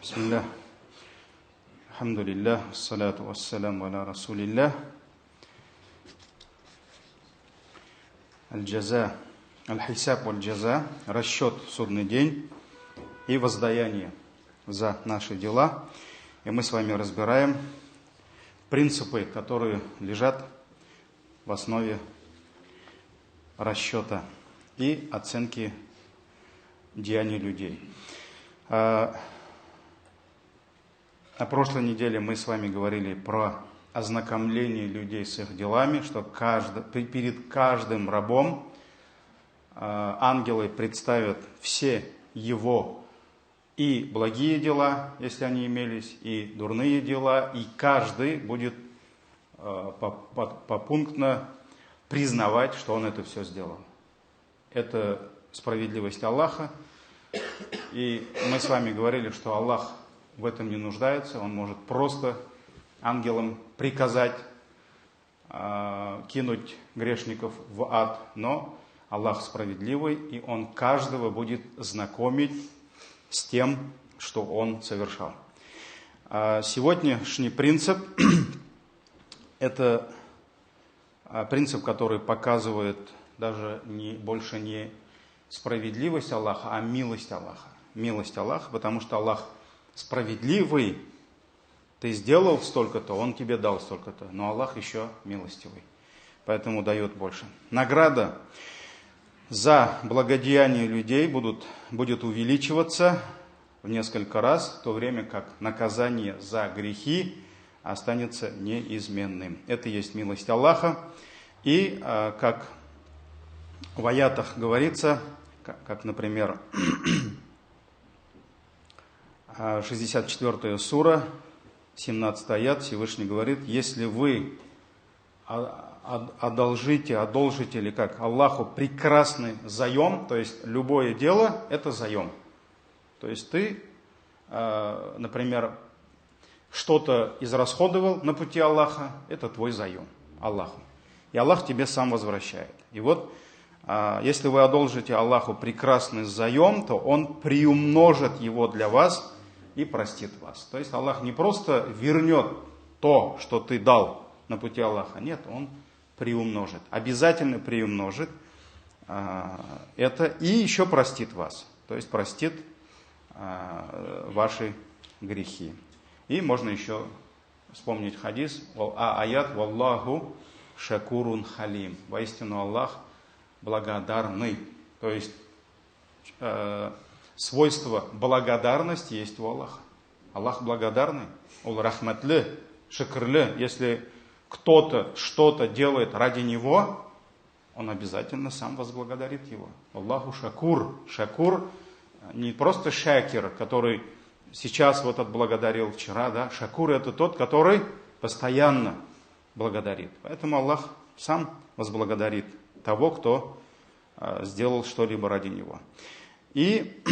Бисмиллах. Алхамдулиллах. Ассалату вассаляму аля расулиллах. Аль-джаза. Аль-хисаб валь-джаза. Расчет в судный день и воздаяние за наши дела. И мы с вами разбираем принципы, которые лежат в основе расчета и оценки деяний людей. На прошлой неделе мы с вами говорили про ознакомление людей с их делами, что перед каждым рабом ангелы представят все его и благие дела, если они имелись, и дурные дела, и каждый будет попунктно признавать, что он это все сделал. Это справедливость Аллаха. И мы с вами говорили, что Аллах в этом не нуждается. Он может просто ангелам приказать кинуть грешников в ад. Но Аллах справедливый, и Он каждого будет знакомить с тем, что он совершал. Сегодняшний принцип – это принцип, который показывает даже больше не справедливость Аллаха, а милость Аллаха. Милость Аллаха, потому что Аллах справедливый. Ты сделал столько-то, Он тебе дал столько-то. Но Аллах еще милостивый, поэтому дает больше. Награда за благодеяние людей будет увеличиваться в несколько раз, в то время как наказание за грехи останется неизменным. Это есть милость Аллаха. И как в аятах говорится, как, например, 64 сура, 17 аят, Всевышний говорит: если вы одолжите или как Аллаху прекрасный заем, то есть любое дело – это заем. То есть ты, например, что-то израсходовал на пути Аллаха, это твой заем Аллаху. И Аллах тебе сам возвращает. И вот, если вы одолжите Аллаху прекрасный заем, то Он приумножит его для вас и простит вас. То есть Аллах не просто вернет то, что ты дал на пути Аллаха. Нет, Он приумножит. Обязательно приумножит это и еще простит вас. То есть простит ваши грехи. И можно еще вспомнить хадис. Аят «Валлаху шакурун халим». Воистину Аллах благодарный. То есть свойство благодарности есть у Аллаха. Аллах благодарный. Ол рахматлы, шакрлы. Если кто-то что-то делает ради него, он обязательно сам возблагодарит его. Аллаху шакур. Шакур не просто шакир, который сейчас вот отблагодарил вчера, да. Шакур — это тот, который постоянно благодарит. Поэтому Аллах сам возблагодарит того, кто сделал что-либо ради него. И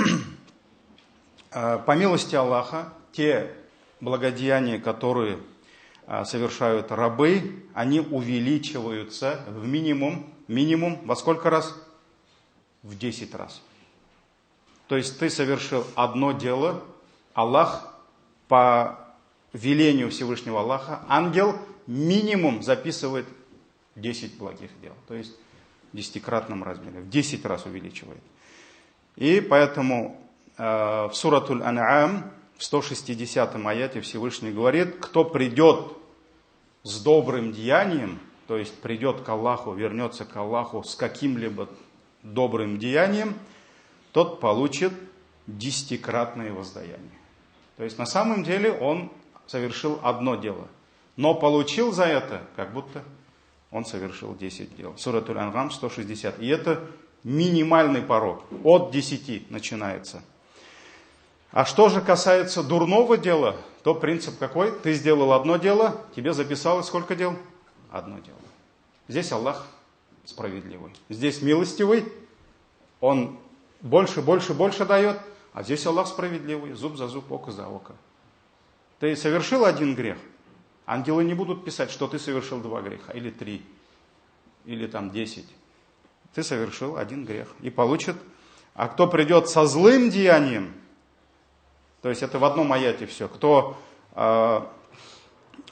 по милости Аллаха, те благодеяния, которые совершают рабы, они увеличиваются в минимум во сколько раз? В 10 раз. То есть ты совершил одно дело, Аллах по велению Всевышнего Аллаха, ангел минимум записывает 10 благих дел. То есть в 10-кратном размере, в 10 раз увеличивает. И поэтому в суратуль Ан'ам, в 160 аяте Всевышний говорит: кто придет с добрым деянием, то есть придет к Аллаху, вернется к Аллаху с каким-либо добрым деянием, тот получит 10-кратное воздаяние. То есть на самом деле он совершил одно дело, но получил за это, как будто он совершил 10 дел. Суратуль Ан'ам 160. И это минимальный порог. От 10 начинается. А что же касается дурного дела, то принцип какой? Ты сделал одно дело, тебе записалось сколько дел? Одно дело. Здесь Аллах справедливый. Здесь милостивый. Он больше дает. А здесь Аллах справедливый. Зуб за зуб, око за око. Ты совершил один грех. Ангелы не будут писать, что ты совершил 2 греха. Или 3. Или 10. Ты совершил один грех. И получит. А кто придет со злым деянием, То есть это в одном аяте все.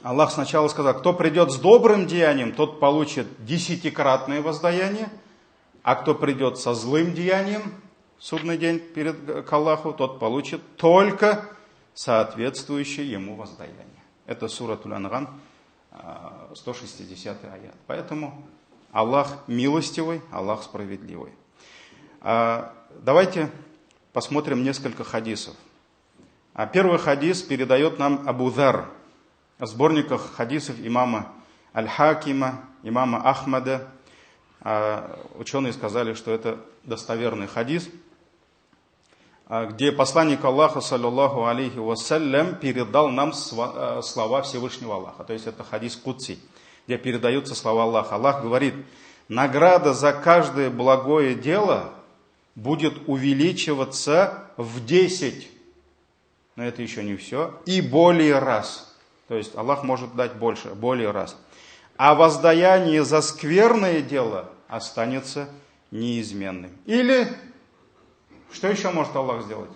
Аллах сначала сказал, кто придет с добрым деянием, тот получит 10-кратное воздаяние, а кто придет со злым деянием, в судный день к Аллаху, тот получит только соответствующее ему воздаяние. Это сура Аль-Ан'ам, 160 аят. Поэтому Аллах милостивый, Аллах справедливый. Давайте посмотрим несколько хадисов. Первый хадис передает нам Абу Зар в сборниках хадисов имама Аль-Хакима, имама Ахмада. Ученые сказали, что это достоверный хадис, где посланник Аллаха, саллаллаху алейхи вассалям, передал нам слова Всевышнего Аллаха. То есть это хадис Кудси, где передаются слова Аллаха. Аллах говорит: награда за каждое благое дело будет увеличиваться в 10. Но это еще не все. И более раз. То есть Аллах может дать больше, более раз. А воздаяние за скверное дело останется неизменным. Или, что еще может Аллах сделать?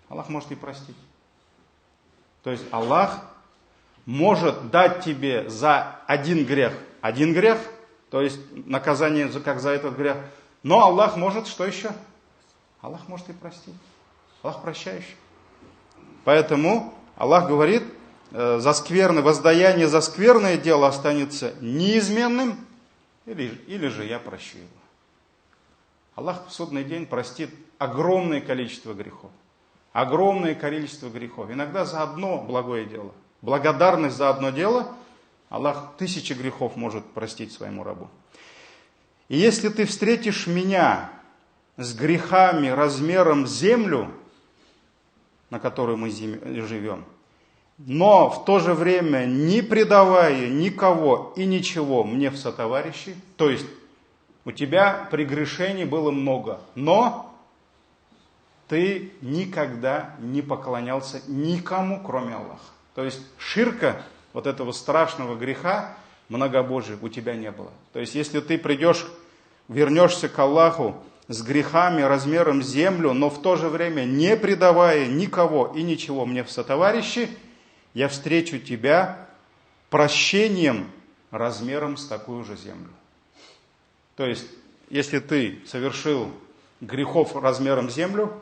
Аллах может и простить. То есть Аллах может дать тебе за один грех, то есть наказание как за этот грех. Но Аллах может, что еще? Аллах может и простить. Аллах прощающий. Поэтому Аллах говорит, воздаяние за скверное дело останется неизменным, или же я прощу его. Аллах в судный день простит огромное количество грехов. Огромное количество грехов. Иногда за одно благое дело. Благодарность за одно дело, Аллах 1000 грехов может простить своему рабу. И если ты встретишь меня с грехами размером землю, на которой мы живем, но в то же время не предавая никого и ничего мне в сотоварищи, то есть у тебя прегрешений было много, но ты никогда не поклонялся никому, кроме Аллаха. То есть ширка, вот этого страшного греха, многобожия у тебя не было. То есть если ты вернешься к Аллаху с грехами размером землю, но в то же время не предавая никого и ничего мне в сотоварищи, я встречу тебя прощением размером с такую же землю. То есть, если ты совершил грехов размером землю,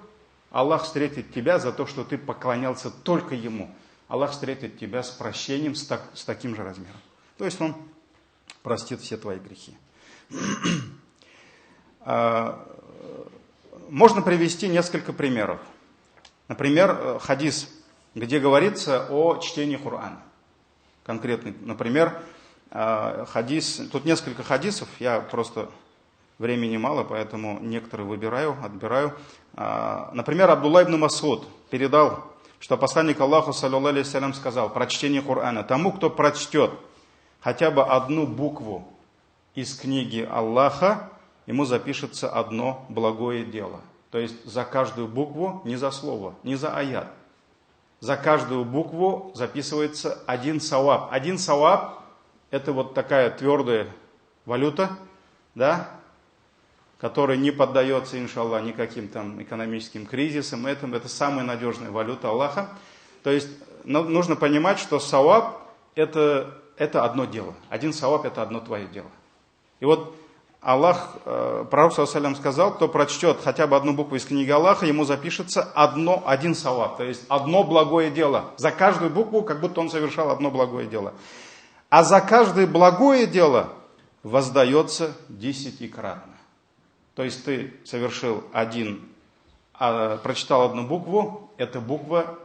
Аллах встретит тебя за то, что ты поклонялся только Ему. Аллах встретит тебя с прощением с таким же размером. То есть Он простит все твои грехи. Можно привести несколько примеров. Например, хадис, где говорится о чтении Корана. Конкретный, например, хадис, тут несколько хадисов, я просто времени мало, поэтому некоторые отбираю. Например, Абдулла ибн Масуд передал, что посланник Аллаха, саллаллаху алейхи вассалям, сказал про чтение Корана: тому, кто прочтет хотя бы одну букву из книги Аллаха, ему запишется одно благое дело. То есть за каждую букву, не за слово, не за аят. За каждую букву записывается один саваб. Один саваб – это вот такая твердая валюта, да, которая не поддается, иншаллах, никаким там экономическим кризисам. Это самая надежная валюта Аллаха. То есть нужно понимать, что саваб – это одно дело. Один саваб – это одно твое дело. И вот Аллах, пророк ﷺ сказал, кто прочтет хотя бы одну букву из книги Аллаха, ему запишется один саваб, то есть одно благое дело. За каждую букву, как будто он совершал одно благое дело. А за каждое благое дело воздается 10-кратно. То есть ты прочитал одну букву, эта буква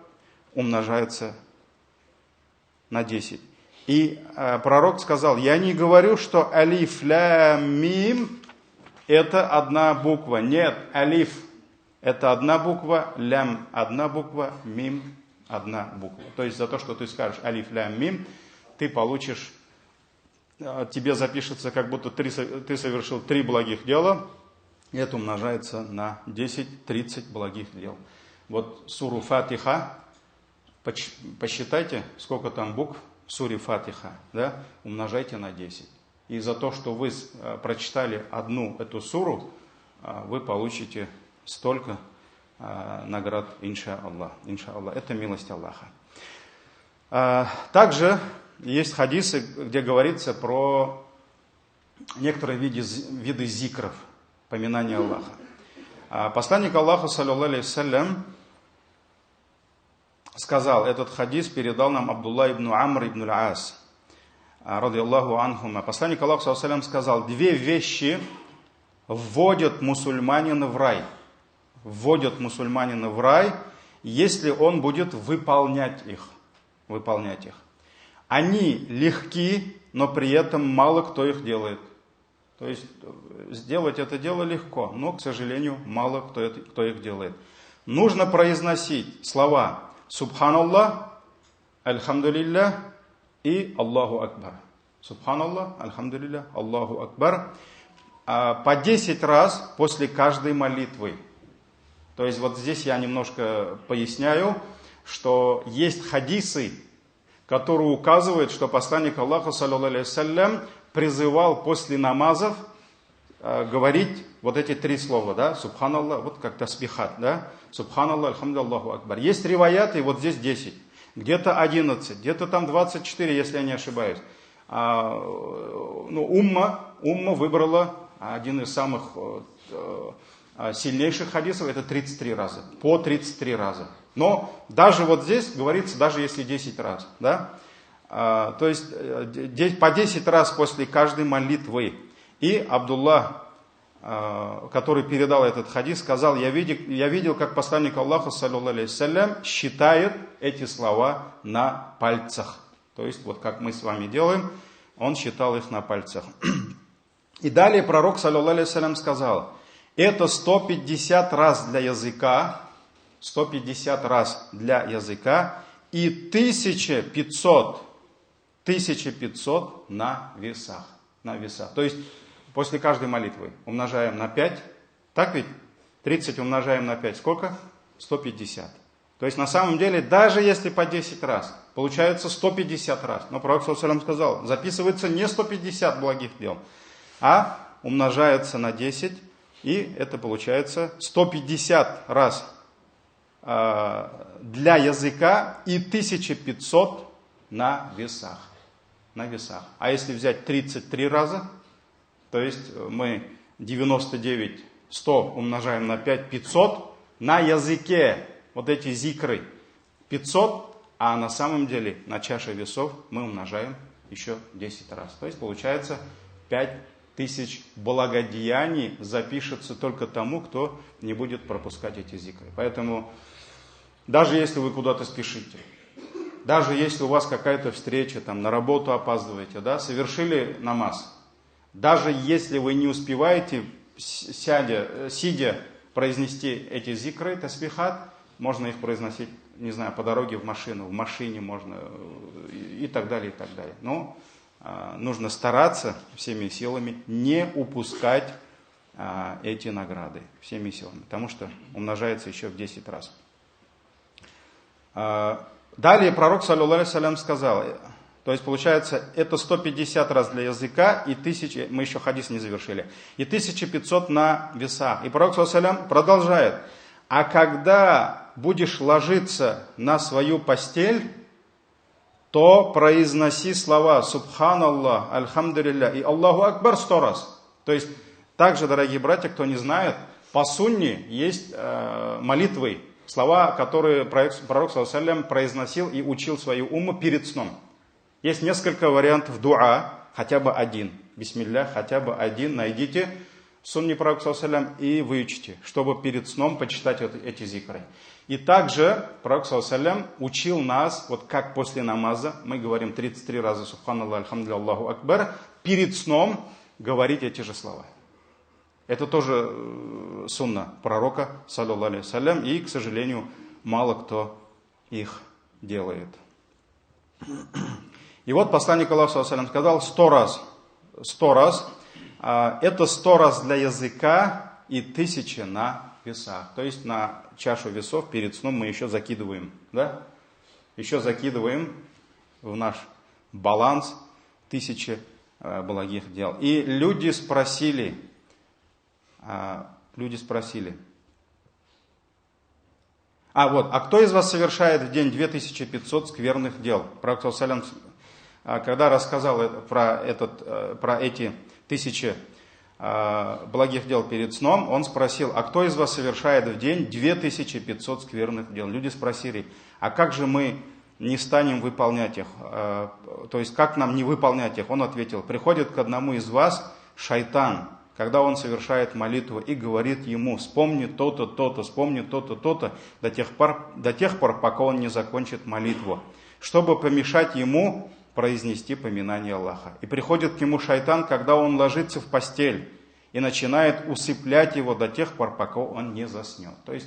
умножается на 10. И пророк сказал: я не говорю, что алиф, лям, мим это одна буква. Нет, алиф это одна буква, лям одна буква, мим одна буква. То есть за то, что ты скажешь алиф, лям, мим, ты получишь, тебе запишется, как будто ты совершил 3 благих дела, и это умножается на 10-30 благих дел. Вот суру Фатиха, посчитайте, сколько там букв. В суре Фатиха, да, умножайте на 10. И за то, что вы прочитали одну эту суру, вы получите столько наград, иншаллах. Иншаллах. Это милость Аллаха. Также есть хадисы, где говорится про некоторые виды зикров, поминания Аллаха. Посланник Аллаха, саллаллаху алейхи вассалям, сказал, этот хадис передал нам Абдулла ибн Амр ибн аль-Ас, ради Аллаху анхума. Посланник Аллаха, саллаллаху алейхи вассалям, сказал, две вещи вводят мусульманина в рай. Вводят мусульманина в рай, если он будет выполнять их. Они легки, но при этом мало кто их делает. То есть сделать это дело легко, но, к сожалению, мало кто их делает. Нужно произносить слова Субханаллах, Альхамдулиллах и Аллаху Акбар. Субханаллах, Альхамдулиллах, Аллаху Акбар. По 10 раз после каждой молитвы. То есть вот здесь я немножко поясняю, что есть хадисы, которые указывают, что посланник Аллаха, саллаллаху алейхи вассалям, призывал после намазов говорить вот эти 3 слова, да, Субханаллах, вот как тасбихат, да, Субханаллах, Альхамдулиллах, Аллаху Акбар. Есть риваяты, вот здесь 10, где-то 11, где-то там 24, если я не ошибаюсь. Умма выбрала один из самых сильнейших хадисов, это 33 раза, по 33 раза. Но даже вот здесь говорится, даже если 10 раз, да, то есть по 10 раз после каждой молитвы. И Абдулла, который передал этот хадис, сказал, я видел, как посланник Аллаха, саллаллаху алейхи вассалям, считает эти слова на пальцах. То есть вот как мы с вами делаем, он считал их на пальцах. И далее пророк, саллаллаху алейхи вассалям, сказал, это 150 раз для языка, 150 раз для языка и 1500 на весах. То есть после каждой молитвы умножаем на 5, так ведь? 30 умножаем на 5, сколько? 150. То есть на самом деле, даже если по 10 раз, получается 150 раз. Но пророк саллаллаху алейхи вассалям сказал, записывается не 150 благих дел, а умножается на 10, и это получается 150 раз для языка и 1500 на весах. А если взять 33 раза, то есть мы 99, 100 умножаем на 5, 500 на языке, вот эти зикры 500, а на самом деле на чаше весов мы умножаем еще 10 раз. То есть получается 5000 благодеяний запишется только тому, кто не будет пропускать эти зикры. Поэтому даже если вы куда-то спешите, даже если у вас какая-то встреча, там, на работу опаздываете, да, совершили намаз, даже если вы не успеваете, сидя, произнести эти зикры, тасбихат, можно их произносить, не знаю, по дороге в машину, в машине можно и так далее, и так далее. Но нужно стараться всеми силами не упускать эти награды, всеми силами, потому что умножается еще в 10 раз. Далее пророк, саллаллаху алейхи вассалям, сказал, то есть получается, это 150 раз для языка, и 1000, мы еще хадис не завершили, и 1500 на весах. И пророк, саллаллаху алейхи вассалям, продолжает, а когда будешь ложиться на свою постель, то произноси слова Субханаллах, Альхамдулиллах и Аллаху Акбар 100 раз. То есть, также, дорогие братья, кто не знает, по сунне есть молитвы, слова, которые пророк, саллаллаху алейхи вассалям, произносил и учил свою умму перед сном. Есть несколько вариантов дуа, хотя бы один. Бисмиллях, хотя бы один. Найдите в сунне пророка, саллаллаху алейхи вассалям, и выучите, чтобы перед сном почитать вот эти зикры. И также пророк, саллаллаху алейхи вассалям, учил нас, вот как после намаза, мы говорим 33 раза Субханаллах, Альхамдулиллах, Аллаху Акбар, перед сном говорить эти же слова. Это тоже сунна пророка, саллаллаху алейхи вассалям, и, к сожалению, мало кто их делает. И вот посланник Аллаха, саллаллаху алейхи вассалям, сказал 100 раз, это 100 раз для языка и 1000 на весах. То есть на чашу весов перед сном мы еще закидываем, да? Еще закидываем в наш баланс 1000 благих дел. И люди спросили, А кто из вас совершает в день 2500 скверных дел? Пророк салям, когда рассказал про эти 1000 благих дел перед сном, он спросил, а кто из вас совершает в день 2500 скверных дел? Люди спросили, а как же мы не станем выполнять их? То есть, как нам не выполнять их? Он ответил, приходит к одному из вас шайтан, когда он совершает молитву и говорит ему, вспомни то-то, то-то, вспомни то-то, то-то, до тех пор, пока он не закончит молитву, чтобы помешать ему произнести поминание Аллаха. И приходит к нему шайтан, когда он ложится в постель, и начинает усыплять его до тех пор, пока он не заснет. То есть,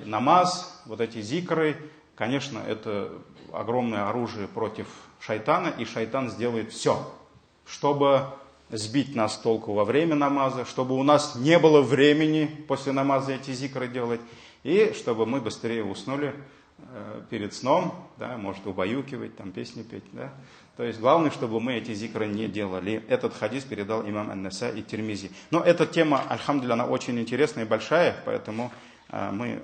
намаз, вот эти зикры, конечно, это огромное оружие против шайтана, и шайтан сделает все, чтобы сбить нас с толку во время намаза, чтобы у нас не было времени после намаза эти зикры делать, и чтобы мы быстрее уснули перед сном, да, может убаюкивать, там песни петь, да. То есть главное, чтобы мы эти зикры не делали. Этот хадис передал имам ан-Насаи и Тирмизи. Но эта тема, альхамдулилля, она очень интересная и большая, поэтому мы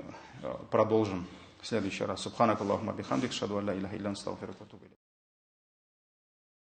продолжим в следующий раз. Субханак Аллахумма бихамдик, шаду алла илляха илля анта, астагфирука ва атубу илейк.